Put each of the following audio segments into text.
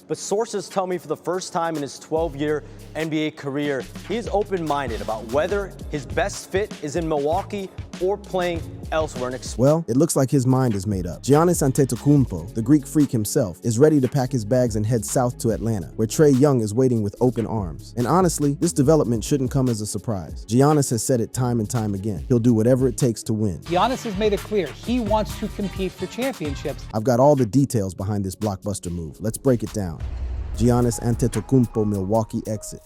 But sources tell me for the first time in his 12-year NBA career, he is open-minded about whether his best fit is in Milwaukee or playing elsewhere. Well, it looks like his mind is made up. Giannis Antetokounmpo, the Greek freak himself, is ready to pack his bags and head south to Atlanta, where Trae Young is waiting with open arms. And honestly, this development shouldn't come as a surprise. Giannis has said it time and time again. He'll do whatever it takes to win. Giannis has made it clear he wants to compete for championships. I've got all the details behind this blockbuster move. Let's break it down. Giannis Antetokounmpo Milwaukee exit.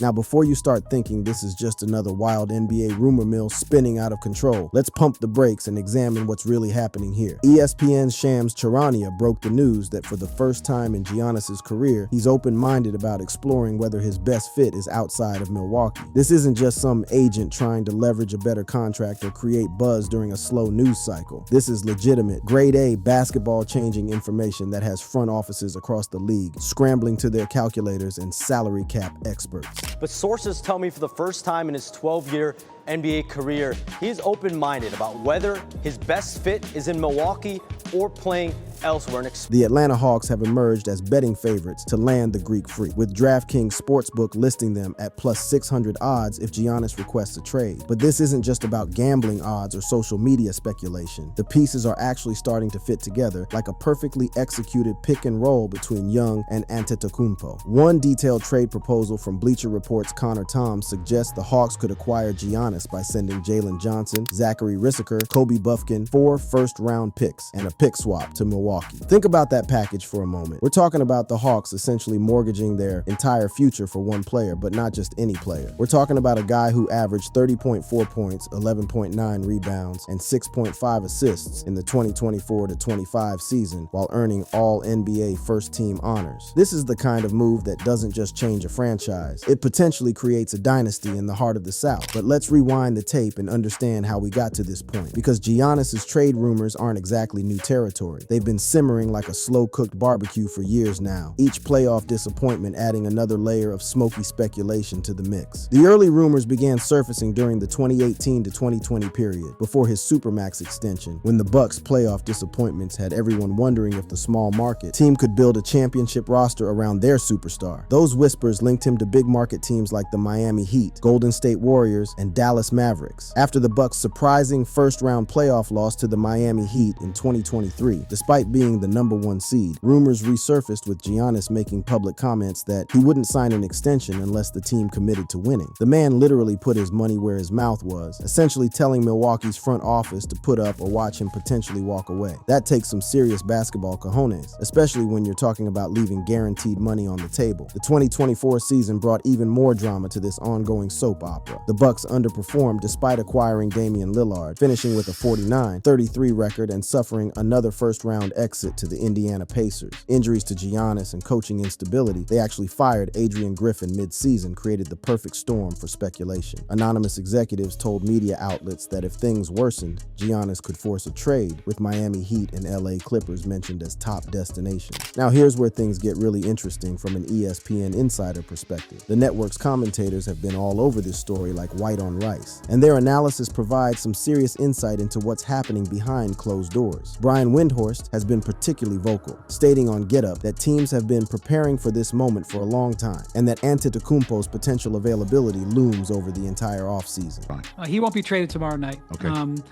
Now, before you start thinking this is just another wild NBA rumor mill spinning out of control, let's pump the brakes and examine what's really happening here. ESPN's Shams Charania broke the news that for the first time in Giannis's career, he's open-minded about exploring whether his best fit is outside of Milwaukee. This isn't just some agent trying to leverage a better contract or create buzz during a slow news cycle. This is legitimate, grade-A basketball-changing information that has front offices across the league scrambling to their calculators and salary cap experts. But sources tell me for the first time in his 12-year NBA career, he is open-minded about whether his best fit is in Milwaukee or playing elsewhere. The Atlanta Hawks have emerged as betting favorites to land the Greek freak, with DraftKings Sportsbook listing them at plus 600 odds if Giannis requests a trade. But this isn't just about gambling odds or social media speculation. The pieces are actually starting to fit together like a perfectly executed pick and roll between Young and Antetokounmpo. One detailed trade proposal from Bleacher Report's Connor Tom suggests the Hawks could acquire Giannis by sending Jalen Johnson, Zachary Rissaker, Kobe Buffkin, 4 first-round picks, and a pick swap to Milwaukee. Think about that package for a moment. We're talking about the Hawks essentially mortgaging their entire future for one player, but not just any player. We're talking about a guy who averaged 30.4 points, 11.9 rebounds, and 6.5 assists in the 2024-25 season while earning all NBA first-team honors. This is the kind of move that doesn't just change a franchise. It potentially creates a dynasty in the heart of the South. But let's rewind the tape and understand how we got to this point, because Giannis's trade rumors aren't exactly new territory. They've been simmering like a slow-cooked barbecue for years now, each playoff disappointment adding another layer of smoky speculation to the mix. The early rumors began surfacing during the 2018 to 2020 period, before his Supermax extension, when the Bucks' playoff disappointments had everyone wondering if the small market team could build a championship roster around their superstar. Those whispers linked him to big market teams like the Miami Heat, Golden State Warriors, and Dallas Mavericks. After the Bucks' surprising first-round playoff loss to the Miami Heat in 2023, despite being the #1 seed, rumors resurfaced with Giannis making public comments that he wouldn't sign an extension unless the team committed to winning. The man literally put his money where his mouth was, essentially telling Milwaukee's front office to put up or watch him potentially walk away. That takes some serious basketball cojones, especially when you're talking about leaving guaranteed money on the table. The 2024 season brought even more drama to this ongoing soap opera. The Bucks underperformed despite acquiring Damian Lillard, finishing with a 49-33 record and suffering another first-round exit to the Indiana Pacers. Injuries to Giannis and coaching instability, they actually fired Adrian Griffin mid-season, created the perfect storm for speculation. Anonymous executives told media outlets that if things worsened, Giannis could force a trade, with Miami Heat and LA Clippers mentioned as top destinations. Now here's where things get really interesting from an ESPN insider perspective. The network's commentators have been all over this story like white on rice, and their analysis provides some serious insight into what's happening behind closed doors. Brian Windhorst has been particularly vocal, stating on Get Up that teams have been preparing for this moment for a long time, and that Antetokounmpo's potential availability looms over the entire offseason. He won't be traded tomorrow night. Okay.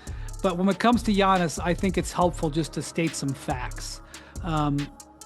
But when it comes to Giannis, I think it's helpful just to state some facts.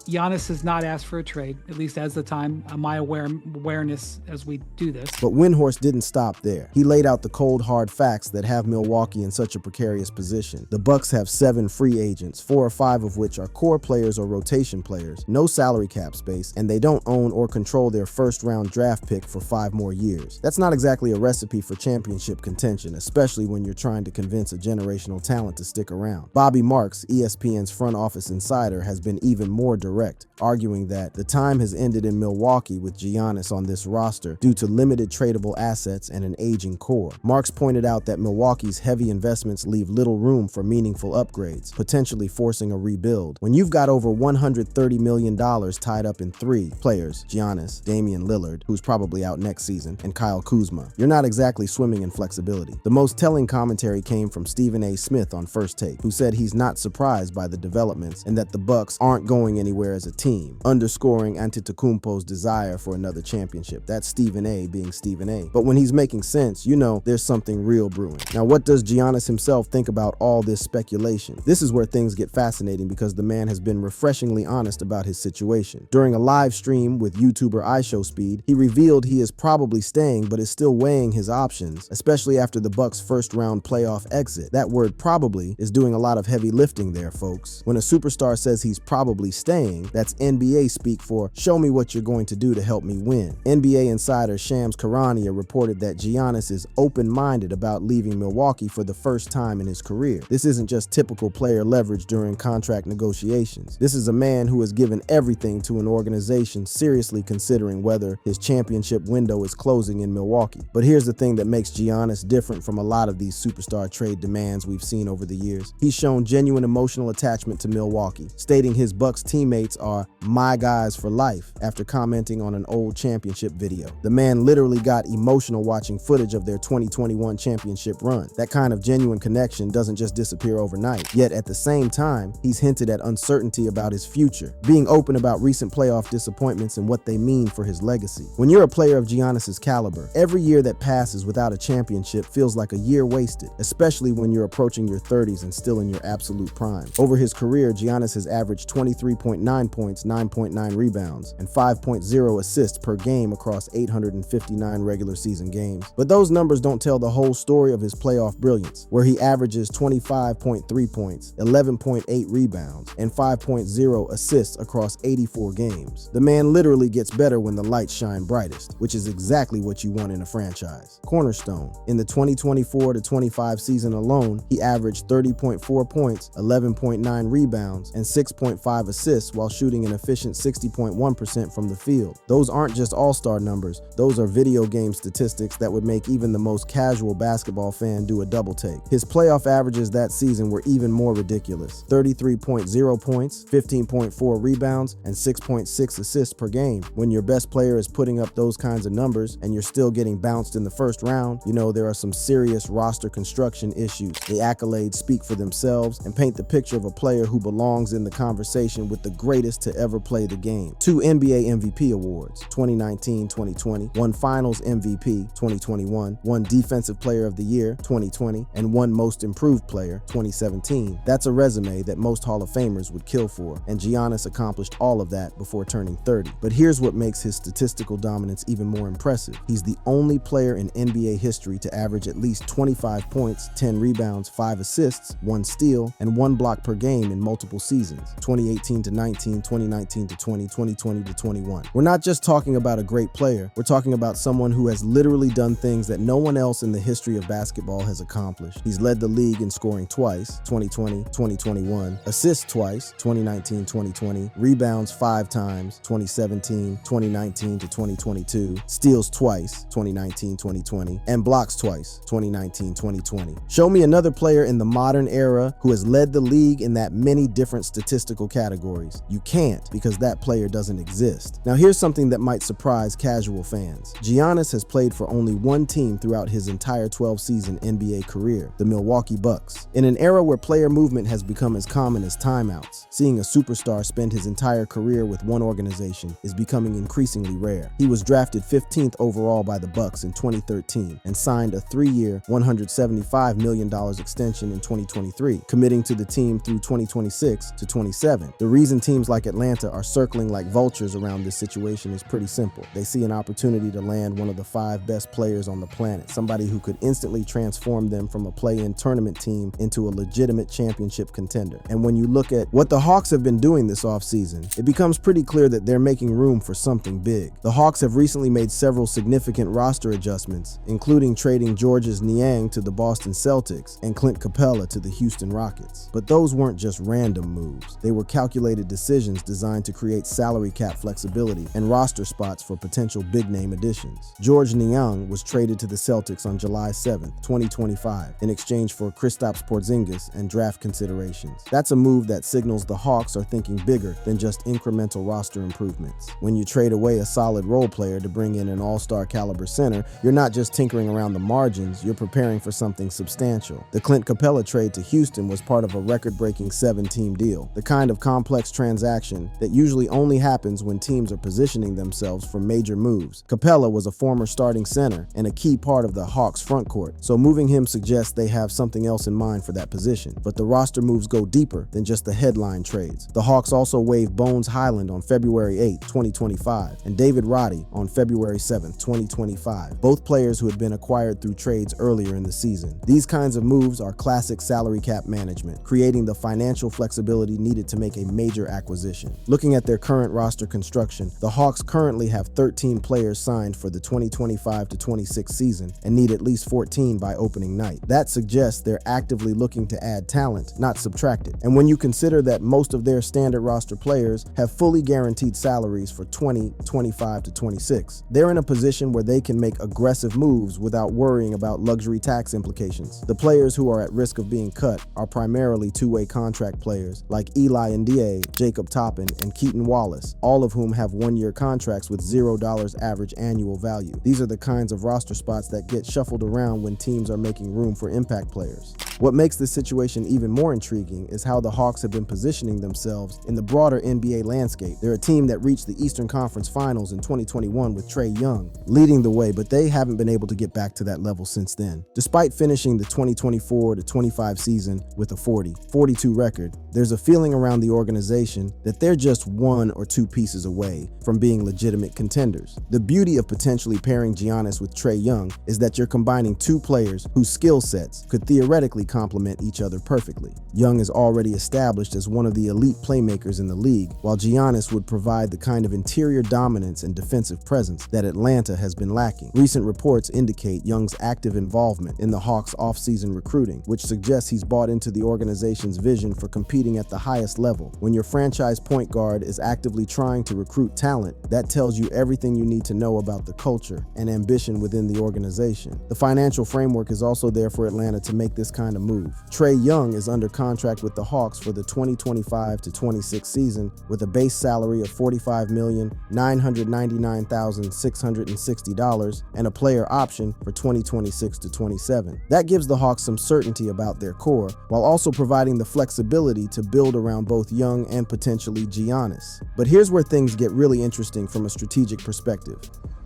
Giannis has not asked for a trade, at least as the time, my awareness as we do this. But Windhorst didn't stop there. He laid out the cold, hard facts that have Milwaukee in such a precarious position. The Bucks have 7 free agents, 4 or 5 of which are core players or rotation players, no salary cap space, and they don't own or control their first-round draft pick for 5 more years. That's not exactly a recipe for championship contention, especially when you're trying to convince a generational talent to stick around. Bobby Marks, ESPN's front office insider, has been even more direct, arguing that the time has ended in Milwaukee with Giannis on this roster due to limited tradable assets and an aging core. Marks pointed out that Milwaukee's heavy investments leave little room for meaningful upgrades, potentially forcing a rebuild. When you've got over $130 million tied up in 3 players, Giannis, Damian Lillard, who's probably out next season, and Kyle Kuzma, you're not exactly swimming in flexibility. The most telling commentary came from Stephen A. Smith on First Take, who said he's not surprised by the developments and that the Bucks aren't going anywhere everywhere as a team, underscoring Antetokounmpo's desire for another championship. That's Stephen A being Stephen A. But when he's making sense, you know there's something real brewing. Now, what does Giannis himself think about all this speculation? This is where things get fascinating because the man has been refreshingly honest about his situation. During a live stream with YouTuber iShowSpeed, he revealed he is probably staying but is still weighing his options, especially after the Bucks' first-round playoff exit. That word "probably" is doing a lot of heavy lifting there, folks. When a superstar says he's probably staying, that's NBA speak for "show me what you're going to do to help me win." NBA insider Shams Charania reported that Giannis is open-minded about leaving Milwaukee for the first time in his career. This isn't just typical player leverage during contract negotiations. This is a man who has given everything to an organization seriously considering whether his championship window is closing in Milwaukee. But here's the thing that makes Giannis different from a lot of these superstar trade demands we've seen over the years. He's shown genuine emotional attachment to Milwaukee, stating his Bucks teammates are "my guys for life" after commenting on an old championship video. The man literally got emotional watching footage of their 2021 championship run. That kind of genuine connection doesn't just disappear overnight. Yet at the same time, he's hinted at uncertainty about his future, being open about recent playoff disappointments and what they mean for his legacy. When you're a player of Giannis's caliber, every year that passes without a championship feels like a year wasted, especially when you're approaching your 30s and still in your absolute prime. Over his career, Giannis has averaged 23.9 points, 9.9 rebounds, and 5.0 assists per game across 859 regular season games. But those numbers don't tell the whole story of his playoff brilliance, where he averages 25.3 points, 11.8 rebounds, and 5.0 assists across 84 games. The man literally gets better when the lights shine brightest, which is exactly what you want in a franchise. Cornerstone. In the 2024-25 season alone, he averaged 30.4 points, 11.9 rebounds, and 6.5 assists while shooting an efficient 60.1% from the field. Those aren't just all-star numbers, those are video game statistics that would make even the most casual basketball fan do a double take. His playoff averages that season were even more ridiculous: 33.0 points, 15.4 rebounds, and 6.6 assists per game. When your best player is putting up those kinds of numbers and you're still getting bounced in the first round, you know there are some serious roster construction issues. The accolades speak for themselves and paint the picture of a player who belongs in the conversation with the greatest to ever play the game. 2 NBA MVP awards, 2019-2020, 1 Finals MVP, 2021, 1 Defensive Player of the Year, 2020, and 1 Most Improved Player, 2017. That's a resume that most Hall of Famers would kill for, and Giannis accomplished all of that before turning 30. But here's what makes his statistical dominance even more impressive. He's the only player in NBA history to average at least 25 points, 10 rebounds, 5 assists, 1 steal, and 1 block per game in multiple seasons, 2018-19, 2019-20, 2020-21. We're not just talking about a great player, we're talking about someone who has literally done things that no one else in the history of basketball has accomplished. He's led the league in scoring twice, 2020-2021, assists twice, 2019-2020, rebounds 5 times, 2017-2019-2022, steals twice, 2019-2020, and blocks twice, 2019-2020. Show me another player in the modern era who has led the league in that many different statistical categories. You can't, because that player doesn't exist. Now here's something that might surprise casual fans. Giannis has played for only one team throughout his entire 12-season NBA career, the Milwaukee Bucks. In an era where player movement has become as common as timeouts, seeing a superstar spend his entire career with one organization is becoming increasingly rare. He was drafted 15th overall by the Bucks in 2013 and signed a 3-year, $175 million extension in 2023, committing to the team through 2026-27. The reason teams like Atlanta are circling like vultures around this situation is pretty simple. They see an opportunity to land one of the 5 best players on the planet, somebody who could instantly transform them from a play-in tournament team into a legitimate championship contender. And when you look at what the Hawks have been doing this offseason, it becomes pretty clear that they're making room for something big. The Hawks have recently made several significant roster adjustments, including trading Georges Niang to the Boston Celtics and Clint Capella to the Houston Rockets. But those weren't just random moves. They were calculated decisions designed to create salary cap flexibility and roster spots for potential big-name additions. Georges Niang was traded to the Celtics on July 7, 2025, in exchange for Kristaps Porzingis and draft considerations. That's a move that signals the Hawks are thinking bigger than just incremental roster improvements. When you trade away a solid role player to bring in an all-star caliber center, you're not just tinkering around the margins, you're preparing for something substantial. The Clint Capella trade to Houston was part of a record-breaking 7-team deal, the kind of complex transaction transaction that usually only happens when teams are positioning themselves for major moves. Capella was a former starting center and a key part of the Hawks' front court, so moving him suggests they have something else in mind for that position. But the roster moves go deeper than just the headline trades. The Hawks also waived Bones Highland on February 8, 2025, and David Roddy on February 7, 2025, both players who had been acquired through trades earlier in the season. These kinds of moves are classic salary cap management, creating the financial flexibility needed to make a major acquisition. Looking at their current roster construction, the Hawks currently have 13 players signed for the 2025-26 season and need at least 14 by opening night. That suggests they're actively looking to add talent, not subtract it. And when you consider that most of their standard roster players have fully guaranteed salaries for 2025-26, they're in a position where they can make aggressive moves without worrying about luxury tax implications. The players who are at risk of being cut are primarily two-way contract players like Eli Ndiaye, Jacob Toppin, and Keaton Wallace, all of whom have one-year contracts with $0 average annual value. These are the kinds of roster spots that get shuffled around when teams are making room for impact players. What makes this situation even more intriguing is how the Hawks have been positioning themselves in the broader NBA landscape. They're a team that reached the Eastern Conference Finals in 2021 with Trae Young leading the way, but they haven't been able to get back to that level since then. Despite finishing the 2024-25 season with a 40-42 record, there's a feeling around the organization that they're just one or two pieces away from being legitimate contenders. The beauty of potentially pairing Giannis with Trae Young is that you're combining two players whose skill sets could theoretically complement each other perfectly. Young is already established as one of the elite playmakers in the league, while Giannis would provide the kind of interior dominance and defensive presence that Atlanta has been lacking. Recent reports indicate Young's active involvement in the Hawks' offseason recruiting, which suggests he's bought into the organization's vision for competing at the highest level. When your franchise point guard is actively trying to recruit talent, that tells you everything you need to know about the culture and ambition within the organization. The financial framework is also there for Atlanta to make this kind of move. Trae Young is under contract with the Hawks for the 2025-26 season with a base salary of $45,999,660 and a player option for 2026-27. That gives the Hawks some certainty about their core, while also providing the flexibility to build around both Young and potentially Giannis. But here's where things get really interesting from a strategic perspective.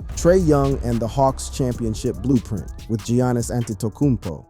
Trae Young and the Hawks championship blueprint with Giannis Antetokounmpo.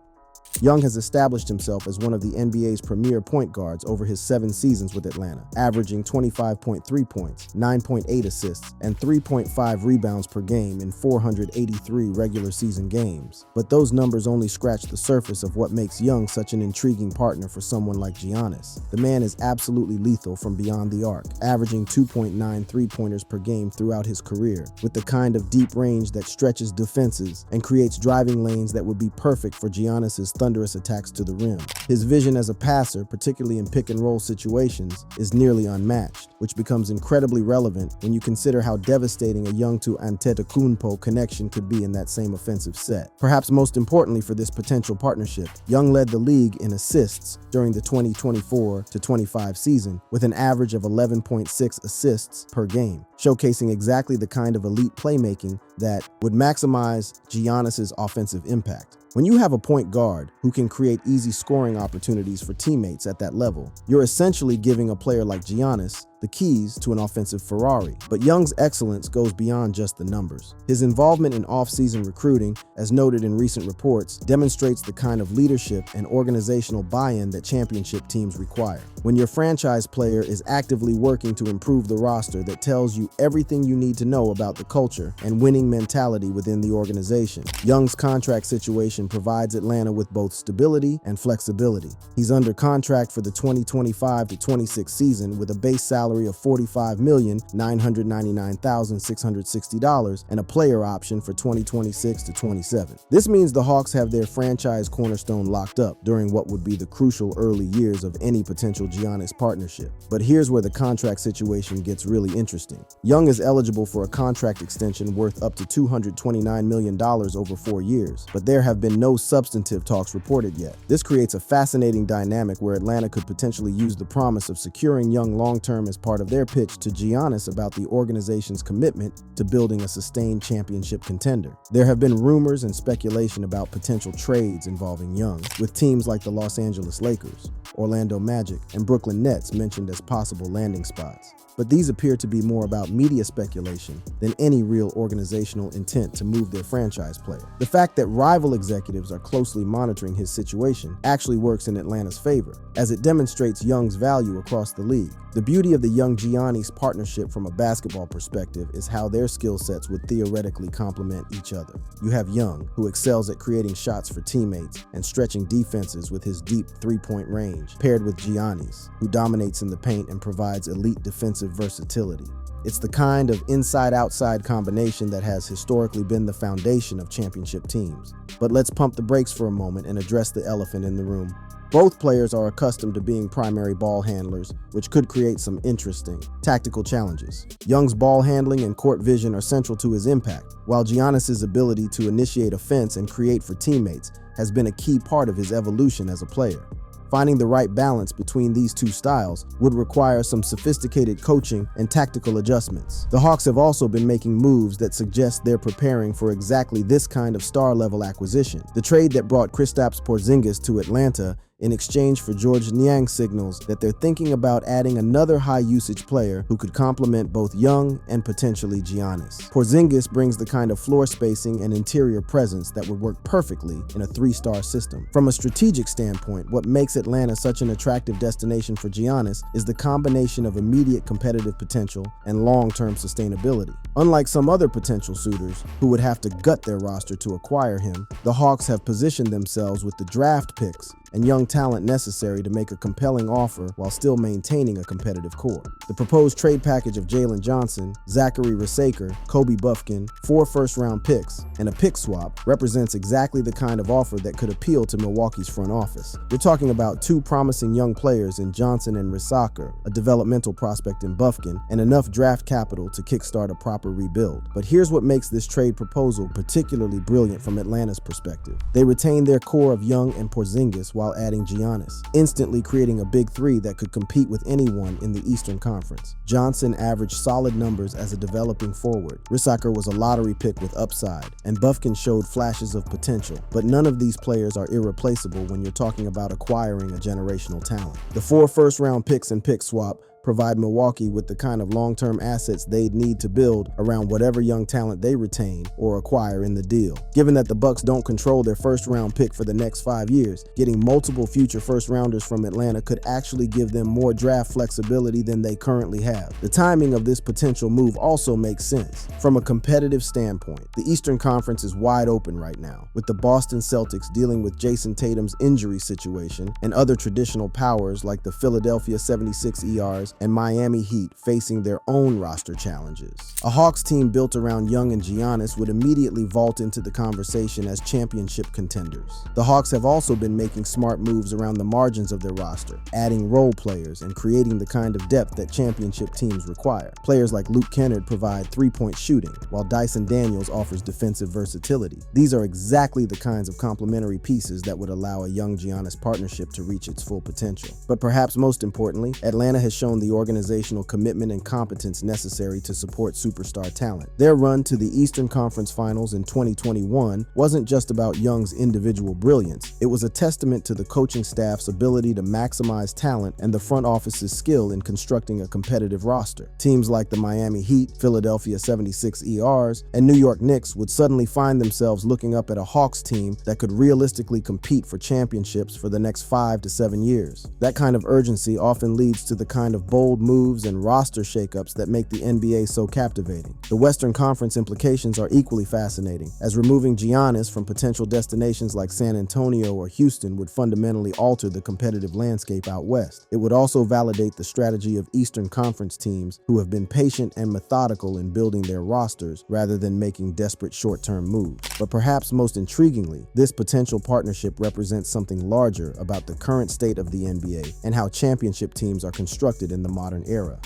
Young has established himself as one of the NBA's premier point guards over his 7 seasons with Atlanta, averaging 25.3 points, 9.8 assists, and 3.5 rebounds per game in 483 regular season games. But those numbers only scratch the surface of what makes Young such an intriguing partner for someone like Giannis. The man is absolutely lethal from beyond the arc, averaging 2.9 three-pointers per game throughout his career, with the kind of deep range that stretches defenses and creates driving lanes that would be perfect for Giannis's thunderous attacks to the rim. His vision as a passer, particularly in pick-and-roll situations, is nearly unmatched, which becomes incredibly relevant when you consider how devastating a Young to Antetokounmpo connection could be in that same offensive set. Perhaps most importantly for this potential partnership, Young led the league in assists during the 2024-25 season with an average of 11.6 assists per game, showcasing exactly the kind of elite playmaking that would maximize Giannis's offensive impact. When you have a point guard who can create easy scoring opportunities for teammates at that level, you're essentially giving a player like Giannis the keys to an offensive Ferrari. But Young's excellence goes beyond just the numbers. His involvement in off-season recruiting, as noted in recent reports, demonstrates the kind of leadership and organizational buy-in that championship teams require. When your franchise player is actively working to improve the roster, that tells you everything you need to know about the culture and winning mentality within the organization. Young's contract situation provides Atlanta with both stability and flexibility. He's under contract for the 2025-26 season with a base salary of $45,999,660 and a player option for 2026-27. This means the Hawks have their franchise cornerstone locked up during what would be the crucial early years of any potential Giannis partnership. But here's where the contract situation gets really interesting. Young is eligible for a contract extension worth up to $229 million over 4 years, but there have been no substantive talks reported yet. This creates a fascinating dynamic where Atlanta could potentially use the promise of securing Young long-term as part of their pitch to Giannis about the organization's commitment to building a sustained championship contender. There have been rumors and speculation about potential trades involving Young, with teams like the Los Angeles Lakers, Orlando Magic, and Brooklyn Nets mentioned as possible landing spots. But these appear to be more about media speculation than any real organizational intent to move their franchise player. The fact that rival executives are closely monitoring his situation actually works in Atlanta's favor, as it demonstrates Young's value across the league. The beauty of the Young-Giannis partnership from a basketball perspective is how their skill sets would theoretically complement each other. You have Young, who excels at creating shots for teammates and stretching defenses with his deep three-point range, paired with Giannis, who dominates in the paint and provides elite defensive versatility. It's the kind of inside-outside combination that has historically been the foundation of championship teams. But let's pump the brakes for a moment and address the elephant in the room. Both players are accustomed to being primary ball handlers, which could create some interesting tactical challenges. Young's ball handling and court vision are central to his impact, while Giannis's ability to initiate offense and create for teammates has been a key part of his evolution as a player. Finding the right balance between these two styles would require some sophisticated coaching and tactical adjustments. The Hawks have also been making moves that suggest they're preparing for exactly this kind of star-level acquisition. The trade that brought Kristaps Porzingis to Atlanta in exchange for George Niang signals that they're thinking about adding another high-usage player who could complement both Young and potentially Giannis. Porzingis brings the kind of floor spacing and interior presence that would work perfectly in a three-star system. From a strategic standpoint, what makes Atlanta such an attractive destination for Giannis is the combination of immediate competitive potential and long-term sustainability. Unlike some other potential suitors who would have to gut their roster to acquire him, the Hawks have positioned themselves with the draft picks and young talent necessary to make a compelling offer while still maintaining a competitive core. The proposed trade package of Jalen Johnson, Zachary Rasaker, Kobe Buffkin, 4 first-round picks, and a pick swap represents exactly the kind of offer that could appeal to Milwaukee's front office. You're talking about 2 promising young players in Johnson and Rasaker, a developmental prospect in Buffkin, and enough draft capital to kickstart a proper rebuild. But here's what makes this trade proposal particularly brilliant from Atlanta's perspective. They retain their core of Young and Porzingis while adding Giannis, instantly creating a big three that could compete with anyone in the Eastern Conference. Johnson averaged solid numbers as a developing forward. Rasaker was a lottery pick with upside, and Buffkin showed flashes of potential, but none of these players are irreplaceable when you're talking about acquiring a generational talent. The 4 first-round picks and pick swap provide Milwaukee with the kind of long-term assets they'd need to build around whatever young talent they retain or acquire in the deal. Given that the Bucks don't control their first-round pick for the next 5 years, getting multiple future first-rounders from Atlanta could actually give them more draft flexibility than they currently have. The timing of this potential move also makes sense. From a competitive standpoint, the Eastern Conference is wide open right now, with the Boston Celtics dealing with Jason Tatum's injury situation and other traditional powers like the Philadelphia 76ers and Miami Heat facing their own roster challenges. A Hawks team built around Young and Giannis would immediately vault into the conversation as championship contenders. The Hawks have also been making smart moves around the margins of their roster, adding role players and creating the kind of depth that championship teams require. Players like Luke Kennard provide three-point shooting, while Dyson Daniels offers defensive versatility. These are exactly the kinds of complementary pieces that would allow a Young Giannis partnership to reach its full potential. But perhaps most importantly, Atlanta has shown the organizational commitment and competence necessary to support superstar talent. Their run to the Eastern Conference Finals in 2021 wasn't just about Young's individual brilliance. It was a testament to the coaching staff's ability to maximize talent and the front office's skill in constructing a competitive roster. Teams like the Miami Heat, Philadelphia 76ers, and New York Knicks would suddenly find themselves looking up at a Hawks team that could realistically compete for championships for the next 5 to 7 years. That kind of urgency often leads to the kind of bold moves and roster shakeups that make the NBA so captivating. The Western Conference implications are equally fascinating, as removing Giannis from potential destinations like San Antonio or Houston would fundamentally alter the competitive landscape out west. It would also validate the strategy of Eastern Conference teams who have been patient and methodical in building their rosters rather than making desperate short-term moves. But perhaps most intriguingly, this potential partnership represents something larger about the current state of the NBA and how championship teams are constructed in the modern era.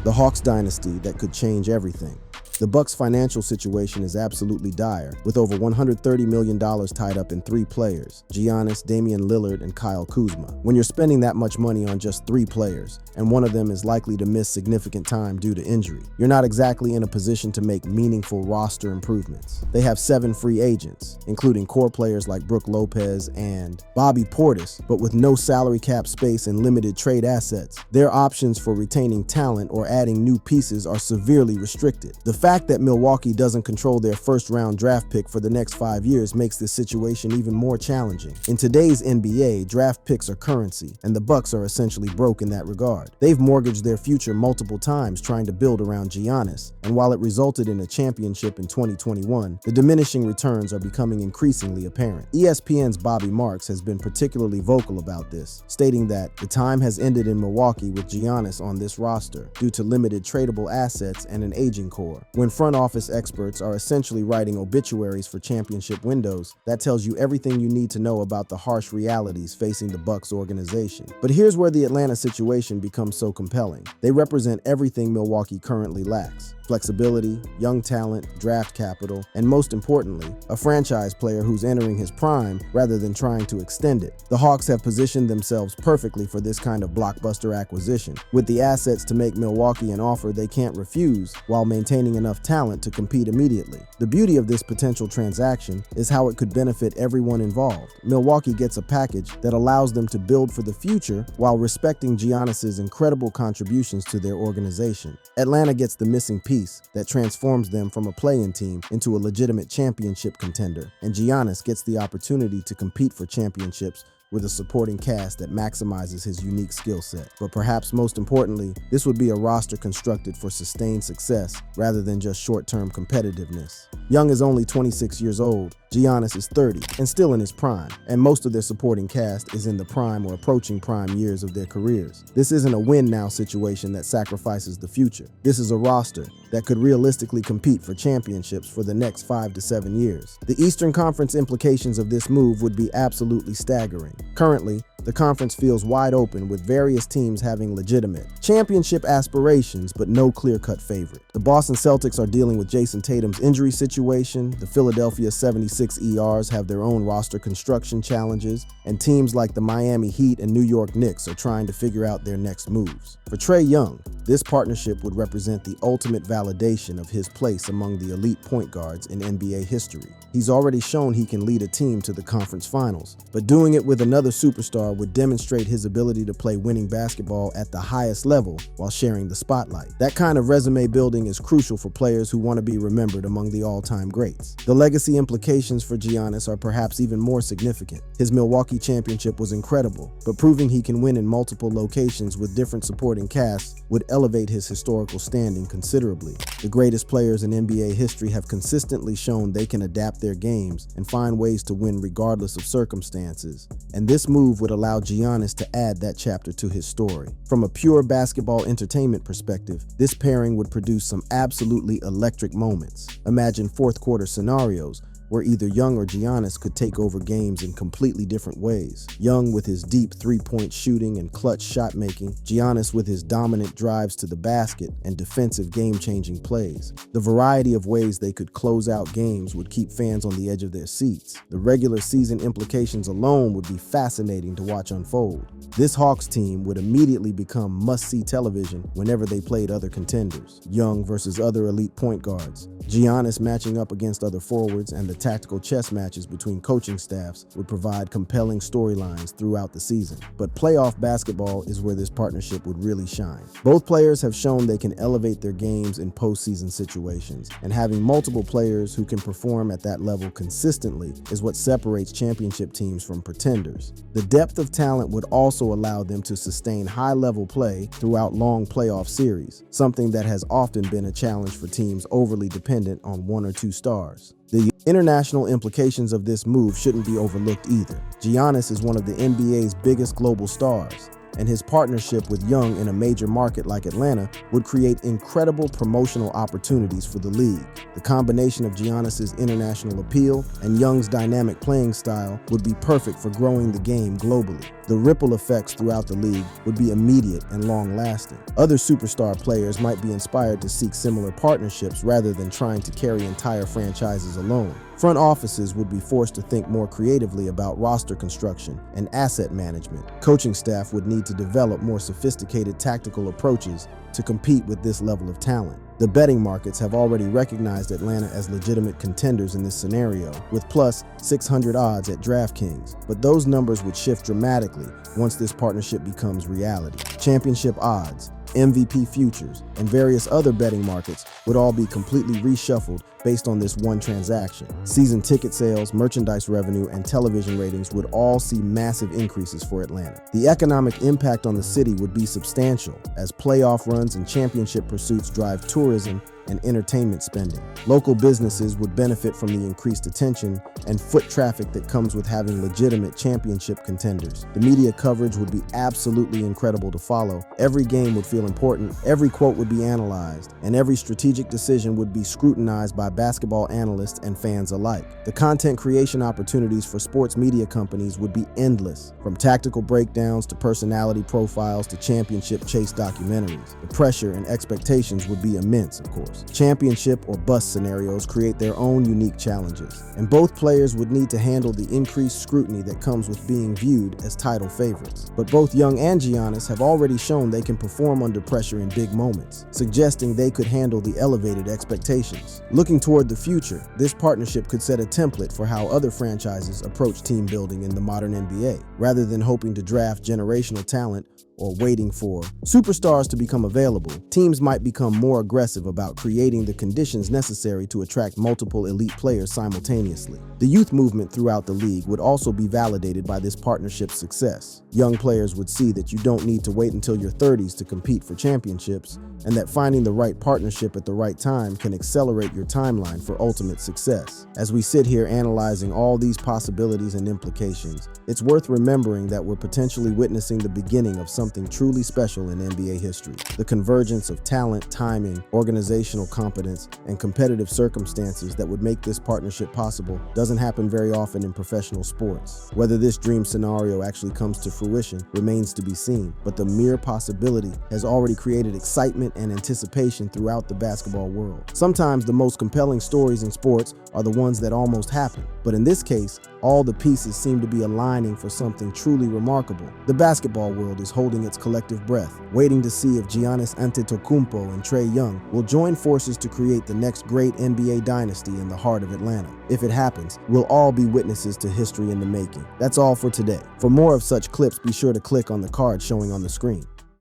The Hawks dynasty that could change everything. The Bucks' financial situation is absolutely dire, with over $130 million tied up in 3 players: Giannis, Damian Lillard, and Kyle Kuzma. When you're spending that much money on just 3 players, and one of them is likely to miss significant time due to injury, you're not exactly in a position to make meaningful roster improvements. They have 7 free agents, including core players like Brook Lopez and Bobby Portis, but with no salary cap space and limited trade assets, their options for retaining talent or adding new pieces are severely restricted. The fact that Milwaukee doesn't control their first-round draft pick for the next 5 years makes this situation even more challenging. In today's NBA, draft picks are currency, and the Bucks are essentially broke in that regard. They've mortgaged their future multiple times trying to build around Giannis, and while it resulted in a championship in 2021, the diminishing returns are becoming increasingly apparent. ESPN's Bobby Marks has been particularly vocal about this, stating that the time has ended in Milwaukee with Giannis on this roster due to limited tradable assets and an aging core. When front office experts are essentially writing obituaries for championship windows, that tells you everything you need to know about the harsh realities facing the Bucks organization. But here's where the Atlanta situation becomes so compelling. They represent everything Milwaukee currently lacks: flexibility, young talent, draft capital, and most importantly, a franchise player who's entering his prime rather than trying to extend it. The Hawks have positioned themselves perfectly for this kind of blockbuster acquisition, with the assets to make Milwaukee an offer they can't refuse while maintaining enough talent to compete immediately. The beauty of this potential transaction is how it could benefit everyone involved. Milwaukee gets a package that allows them to build for the future while respecting Giannis's incredible contributions to their organization. Atlanta gets the missing piece that transforms them from a play-in team into a legitimate championship contender, and Giannis gets the opportunity to compete for championships with a supporting cast that maximizes his unique skill set. But perhaps most importantly, this would be a roster constructed for sustained success rather than just short-term competitiveness. Young is only 26 years old, Giannis is 30 and still in his prime, and most of their supporting cast is in the prime or approaching prime years of their careers. This isn't a win-now situation that sacrifices the future. This is a roster that could realistically compete for championships for the next 5 to 7 years. The Eastern Conference implications of this move would be absolutely staggering. Currently, the conference feels wide open, with various teams having legitimate championship aspirations but no clear-cut favorite. The Boston Celtics are dealing with Jason Tatum's injury situation, the Philadelphia 76ers have their own roster construction challenges, and teams like the Miami Heat and New York Knicks are trying to figure out their next moves. For Trae Young, this partnership would represent the ultimate validation of his place among the elite point guards in NBA history. He's already shown he can lead a team to the conference finals, but doing it with another superstar would demonstrate his ability to play winning basketball at the highest level while sharing the spotlight. That kind of resume building is crucial for players who want to be remembered among the all-time greats. The legacy implications for Giannis are perhaps even more significant. His Milwaukee championship was incredible, but proving he can win in multiple locations with different supporting casts would elevate his historical standing considerably. The greatest players in NBA history have consistently shown they can adapt their games and find ways to win regardless of circumstances, and this move would allow Giannis to add that chapter to his story. From a pure basketball entertainment perspective, this pairing would produce some absolutely electric moments. Imagine fourth quarter scenarios where either Young or Giannis could take over games in completely different ways. Young with his deep three-point shooting and clutch shot making, Giannis with his dominant drives to the basket and defensive game-changing plays. The variety of ways they could close out games would keep fans on the edge of their seats. The regular season implications alone would be fascinating to watch unfold. This Hawks team would immediately become must-see television whenever they played other contenders. Young versus other elite point guards, Giannis matching up against other forwards, and the tactical chess matches between coaching staffs would provide compelling storylines throughout the season. But playoff basketball is where this partnership would really shine. Both players have shown they can elevate their games in postseason situations, and having multiple players who can perform at that level consistently is what separates championship teams from pretenders. The depth of talent would also allow them to sustain high-level play throughout long playoff series, something that has often been a challenge for teams overly dependent on one or two stars. The international implications of this move shouldn't be overlooked either. Giannis is one of the NBA's biggest global stars, and his partnership with Young in a major market like Atlanta would create incredible promotional opportunities for the league. The combination of Giannis's international appeal and Young's dynamic playing style would be perfect for growing the game globally. The ripple effects throughout the league would be immediate and long-lasting. Other superstar players might be inspired to seek similar partnerships rather than trying to carry entire franchises alone. Front offices would be forced to think more creatively about roster construction and asset management. Coaching staff would need to develop more sophisticated tactical approaches to compete with this level of talent. The betting markets have already recognized Atlanta as legitimate contenders in this scenario, with plus 600 odds at DraftKings, but those numbers would shift dramatically once this partnership becomes reality. Championship odds, MVP futures, and various other betting markets would all be completely reshuffled based on this one transaction. Season ticket sales, merchandise revenue, and television ratings would all see massive increases for Atlanta. The economic impact on the city would be substantial, as playoff runs and championship pursuits drive tourism and entertainment spending. Local businesses would benefit from the increased attention and foot traffic that comes with having legitimate championship contenders. The media coverage would be absolutely incredible to follow. Every game would feel important, every quote would be analyzed, and every strategic decision would be scrutinized by basketball analysts and fans alike. The content creation opportunities for sports media companies would be endless, from tactical breakdowns to personality profiles to championship chase documentaries. The pressure and expectations would be immense, of course. Championship or bust scenarios create their own unique challenges, and both players would need to handle the increased scrutiny that comes with being viewed as title favorites. But both Young and Giannis have already shown they can perform under pressure in big moments, suggesting they could handle the elevated expectations. Looking toward the future, this partnership could set a template for how other franchises approach team building in the modern NBA. Rather than hoping to draft generational talent or waiting for superstars to become available, teams might become more aggressive about creating the conditions necessary to attract multiple elite players simultaneously. The youth movement throughout the league would also be validated by this partnership's success. Young players would see that you don't need to wait until your 30s to compete for championships, and that finding the right partnership at the right time can accelerate your timeline for ultimate success. As we sit here analyzing all these possibilities and implications, it's worth remembering that we're potentially witnessing the beginning of something truly special in NBA history. The convergence of talent, timing, organizational competence, and competitive circumstances that would make this partnership possible doesn't happen very often in professional sports. Whether this dream scenario actually comes to fruition remains to be seen, but the mere possibility has already created excitement and anticipation throughout the basketball world. Sometimes the most compelling stories in sports are the ones that almost happen, but in this case, all the pieces seem to be aligning for something truly remarkable. The basketball world is holding its collective breath, waiting to see if Giannis Antetokounmpo and Trae Young will join forces to create the next great NBA dynasty in the heart of Atlanta. If it happens, we'll all be witnesses to history in the making. That's all for today. For more of such clips, be sure to click on the card showing on the screen.